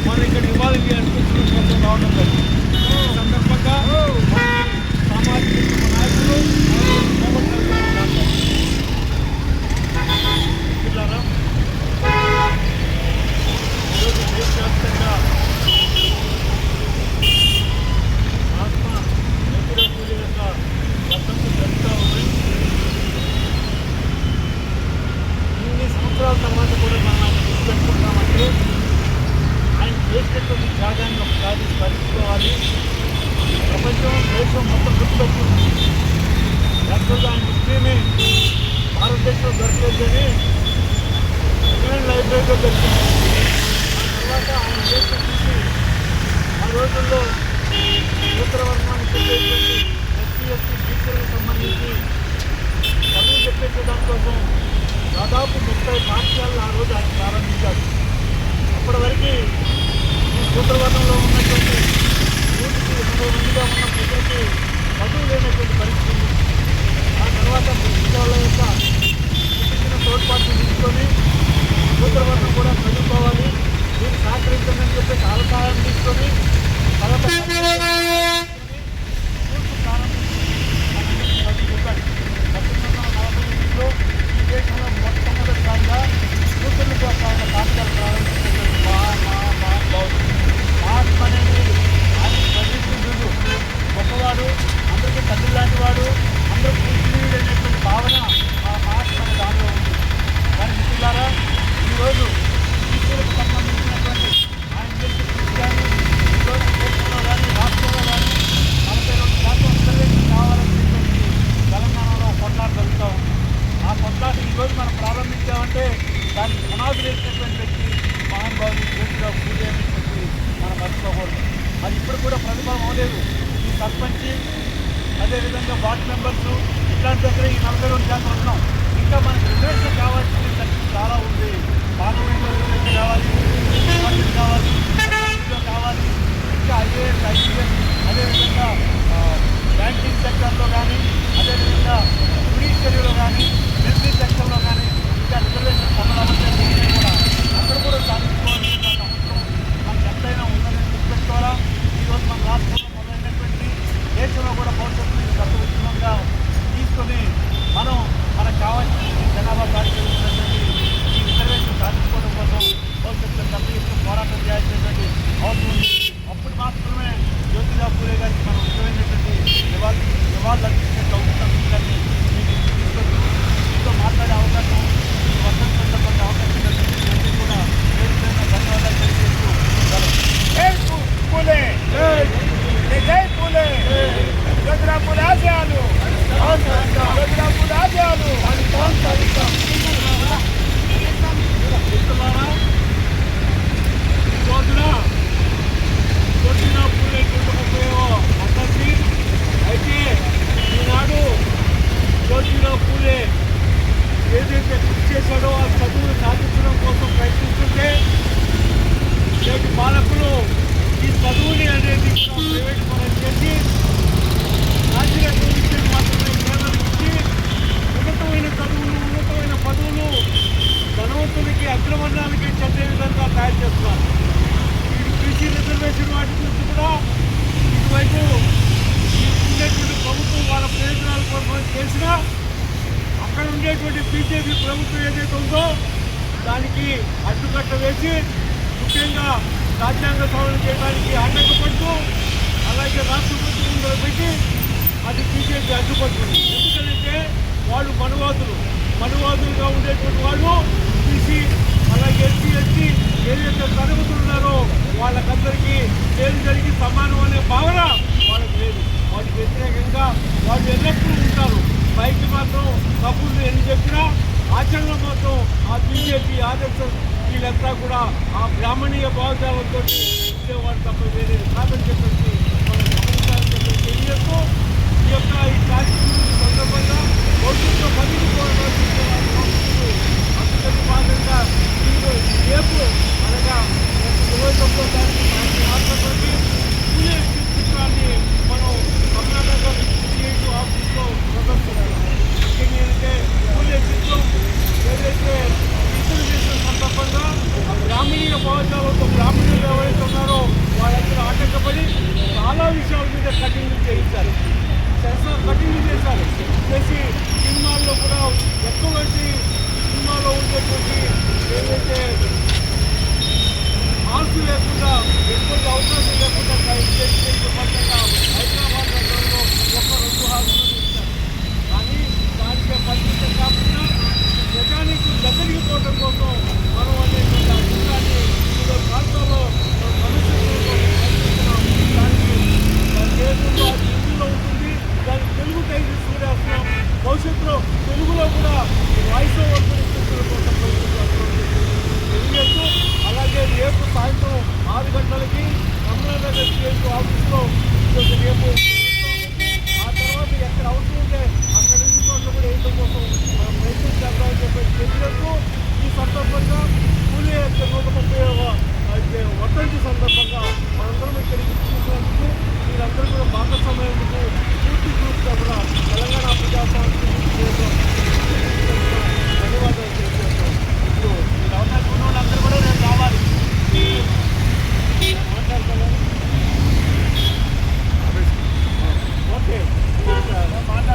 మన ఇక్కడ ఇవ్వాలి అనిపించడం కోసం రావడం జరిగింది. ఈ సందర్భంగా సామాజిక నాయకులు మిత్రులారా, ఈరోజు దేశవ్యాప్తంగా ఆత్మ నెత్తురూలి యొక్క వర్ధంతులు జరుగుతూ ఉన్నాయి. ఇన్ని సంవత్సరాల తర్వాత కూడా మనం ఆయన గుర్తుపెట్టుకుంటామంటే ఆయన చేసినటువంటి త్యాగాన్ని ఒకసారి స్మరించుకోవాలి. ప్రపంచం దేశం మొత్తం గుర్తుపెట్టుకుంది. యాక్చువల్గా ఆయన ముస్లిమే భారతదేశంలో దొరకలేదు కానీ ఇంగ్లాండ్ లైబ్రరీలో దొరికింది. ఆ తర్వాత ఆయన చేసిన కృషి ఆ రోజుల్లో ఉత్తరవర్గానికి చెందేటువంటి ఎస్సీ బీసీలకు సంబంధించి చదువు చెప్పేసే దానికోసం దాదాపు 30 పాఠశాలను ఆ రోజు ఆయన ప్రారంభించారు. అప్పటి వరకు ఈ ఉత్తరవర్గంలో ఉన్నటువంటి 180 మందిగా ఉన్న ప్రజలకి చదువు లేనటువంటి పరిస్థితి ఉంది. ఆ తర్వాత వాళ్ళ యొక్క చిన్న తోడ్పాట్లు తీసుకొని ఉత్తరవర్గం కూడా చదువుకోవాలి, మీరు సహకరించండి అని చెప్పి చాలా సహాయం తీసుకొని తర్వాత స్కూల్స్ ప్రారంభించి చదువుకుంటాడు. 1948లో ఈ దేశంలో మొట్టమొదటిసారిగా కూతుర్ల కోసం ఆయన పాఠశాల ప్రారంభించినటువంటి మహానుభావుడు. మహాత్మ అనేది ఆయన ప్రతిష్ఠితుడు, గొప్పవాడు, అందరికీ తండ్రి లాంటి వాడు, అందరూ పూజనీయుడు అనేటువంటి భావన ఆ మహాత్మ అనే దానిలో ఉంది. కానీ మిత్రులారా, ఈరోజు బీసీలకు సంబంధించినటువంటి ఆయన చేసే కృషి కానీ ఈరోజు దేశంలో కానీ రాష్ట్రంలో కానీ 42% రిజర్వేషన్ కావాలనేటువంటి తెలంగాణలో కొట్లాట జరుగుతూ ఉంది. ఆ కొట్లాట ఈరోజు మనం ప్రారంభించామంటే దానికి పునాది వేసినటువంటి వ్యక్తి మహానుభావులు జ్యోతిరావు పూజ అనేటువంటి మనం మర్చిపోకూడదు. అది ఇప్పుడు కూడా ప్రతిఫలం అవ్వలేదు. ఈ సర్పంచి అదేవిధంగా వార్డు మెంబర్స్ ఇట్లాంటి దగ్గర ఈ 42% ఉన్నాం. ఇంకా మనకు రిజర్వేషన్ కావాల్సింది చాలా ఉంది. పార్లమెంట్లో రిజర్వేషన్ కావాలి, కావాలి, కావాలి, ఇంకా ఐఏఎస్ ఐపీఎస్ అదేవిధంగా బ్యాంకింగ్ సెక్టర్లో కానీ అదేవిధంగా జ్యుడిషియరీలో కానీ బిజినెస్ సెక్టర్లో కానీ ఇంకా రిజర్వేషన్ పొందాలంటే కూడా అక్కడ కూడా సాధించుకోవాల్సిన అవసరం మనకు ఎంతైనా ఉందని గుర్తుపెట్టుకోవాలా. ఈరోజు మన రాష్ట్రంలో మొదలైనటువంటి దేశంలో కూడా భవిష్యత్తుని గత ఉద్యమంగా తీసుకొని మనం మనకు కావాల్సిన జనాభా సాధించినటువంటి ఈ రిజర్వేషన్ సాధించుకోవడం కోసం భవిష్యత్తులో పెద్ద ఎత్తున పోరాటం చేయాల్సినటువంటి అవసరం ఉంది. అప్పుడు మాత్రమే జ్యోతిరావు పూలే గారికి మనం నిజమైనటువంటి నివాళులు అర్పించినట్టు అవుతుందని మీతో మాట్లాడే అవకాశం వర్షం సందర్భంగా అవకాశం కలిగించినందుకు కూడా ధన్యవాదాలు తెలియజేస్తూ జై పూలే, జై పూలే, జ్యోతిరావు పూలే ఆశయాలు, జ్యోతిరావు పూలే ఆశయాలు. ఈ రోజున జ్యోతిరావు పూలే 130వ వర్ధంతి. అయితే ఈనాడు జ్యోతిరావు పూలే ఏదైతే కృషి చేశాడో ఆ చదువును సాధించడం కోసం ప్రయత్నిస్తుంటే నేటి పాలకులు ఈ చదువుని అనేది ప్రైవేట్ పరం చేసి రాజ్యాంగ విద్యను మాత్రమే కేవలం ఇచ్చి ఉన్నతమైన చదువులు ఉన్నతమైన పదవులు ధనవంతులకి అగ్రవర్ణాలకి చెందే విధంగా తయారు చేస్తున్నారు. ఈ బీసీ రిజర్వేషన్ వాటి గురించి కూడా ఇటువైపు ఉండేటువంటి ప్రభుత్వం వాళ్ళ ప్రయోజనాల కోసం చేసినా అక్కడ ఉండేటువంటి బీజేపీ ప్రభుత్వం ఏదైతే ఉందో దానికి అడ్డుకట్ట వేసి ముఖ్యంగా రాజ్యాంగ సవరణ చేయడానికి ఆటంకపడుతూ అలాగే రాష్ట్ర ప్రభుత్వంలో పెట్టి అది బీజేపీ అడ్డుపడుతుంది. ఎందుకంటే వాళ్ళు మనువాదులుగా ఉండేటువంటి వాళ్ళు బీసీ అలాగే ఎస్సీ ఏదైతే తరగతులు ఉన్నారో వాళ్ళకందరికీ పేరు జరిగి సమానం అనే భావన వాళ్ళకి లేదు. వాటికి వ్యతిరేకంగా వాళ్ళు ఎల్లప్పుడూ ఉంటారు. పైకి మాత్రం కబుర్లు ఎన్ని చెప్పినా ఆచరణలో మాత్రం ఆ బీజేపీ ఆర్ఎస్ఎస్ వీళ్ళంతా కూడా ఆ బ్రాహ్మణీయ భావజాలంతో ఉండేవాడు తప్ప వేరే కాదని చెప్పేసి మనం గమనించాలని చెప్పేసి తెలియజేస్తూ ఈ యొక్క ఈ కార్యక్రమం సందర్భంగా భవిష్యత్తులో పదికి అందుకని భాగంగా రేపు అనగా 29వ తారీఖు